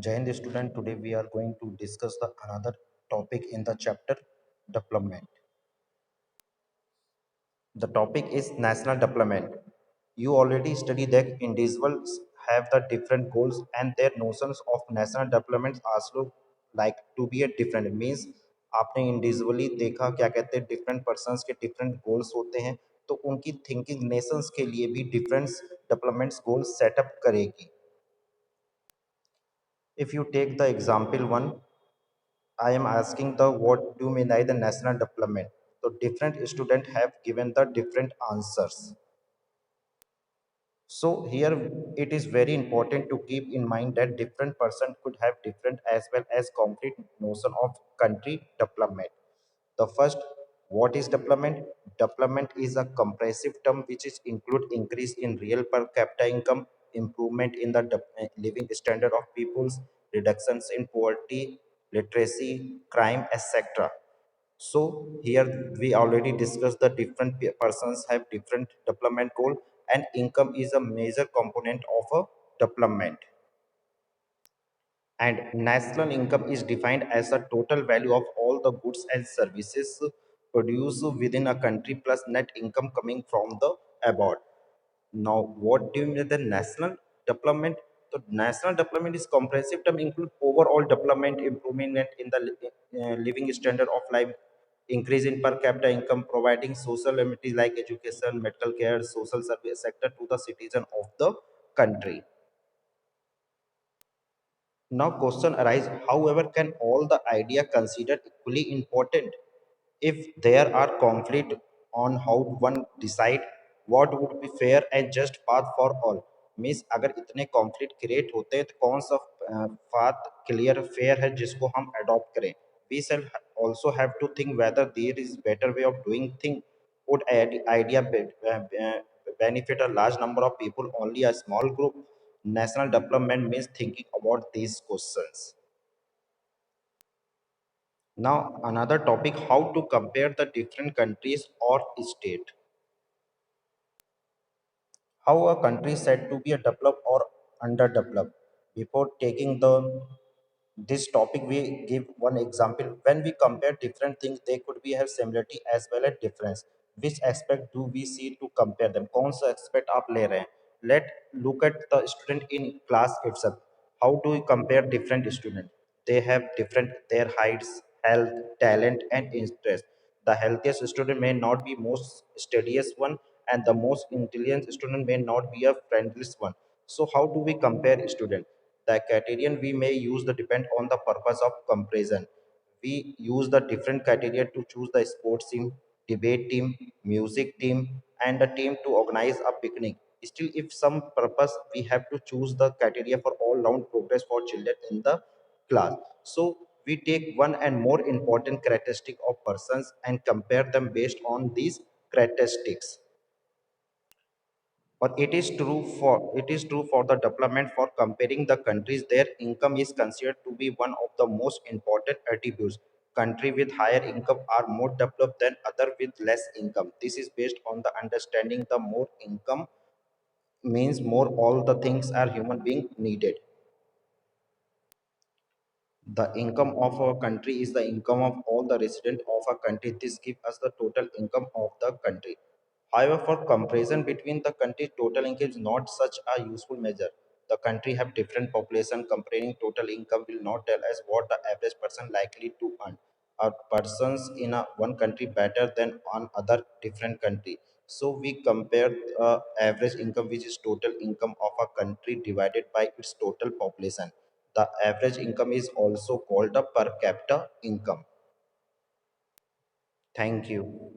Jai student, today we are going to discuss the another topic in the chapter development. The topic is national development. You already studied that individuals have the different goals and their notions of national development also like to be a different means आपने individually देखा क्या कहते हैं different persons के different goals होते हैं तो उनकी थिंकिंग नेशंस के लिए भी डिफरेंट डेवलपमेंट्स गोल्स सेटअप करेगी. If you take the example one, I am asking the what do you mean by the national development. So different students have given the different answers. So here it is very important to keep in mind that different person could have different as well as concrete notion of country development. The first, what is development? Development is a comprehensive term which is include increase in real per capita income, improvement in the living standard of peoples, reductions in poverty, literacy, crime, etc. So here we already discussed the different persons have different development goal and income is a major component of a development. And national income is defined as the total value of all the goods and services produced within a country plus net income coming from the abroad. Now, what do you mean the national development? So, national development is comprehensive term include overall development, improvement in the living standard of life, increase in per capita income, providing social amenities like education, medical care, social service sector to the citizen of the country. Now question arise, however, can all the idea considered equally important? If there are conflict on how one decide what would be fair and just path for all, means अगर इतने conflict create होते हैं तो कौन सा path clear fair है जिसको हम अडॉप्ट करें. We shall also have to think whether there is better way of doing thing. Would idea benefit a large number of people, only a small group? National development means thinking about these questions. Now, another topic, how to compare the different countries or state. How a country is said to be a developed or underdeveloped. Before taking the this topic, we give one example. When we compare different things, they could be have similarity as well as difference. Which aspect do we see to compare them? कौन सा aspect आप ले रहे हैं? Let look at the student in class itself. How do we compare different students? They have different their heights, health, talent, and interest. The healthiest student may not be most studious one, and the most intelligent student may not be a friendliest one. So how do we compare student? The criterion we may use the depend on the purpose of comparison. We use the different criteria to choose the sports team, debate team, music team, and the team to organize a picnic. Still, if some purpose, we have to choose the criteria for all round progress for children in the class. So we take one and more important characteristic of persons and compare them based on these characteristics. Or it is true for the development for comparing the countries, their income is considered to be one of the most important attributes. Country with higher income are more developed than other with less income. This is based on the understanding the more income means more all the things are human being needed. The income of a country is the income of all the residents of a country. This gives us the total income of the country. However, for comparison between the country's total income is not such a useful measure. The country have different population. Comparing total income will not tell us what the average person likely to earn. Are persons in a one country better than on other different country? So we compare average income, which is total income of a country divided by its total population. The average income is also called a per capita income. Thank you.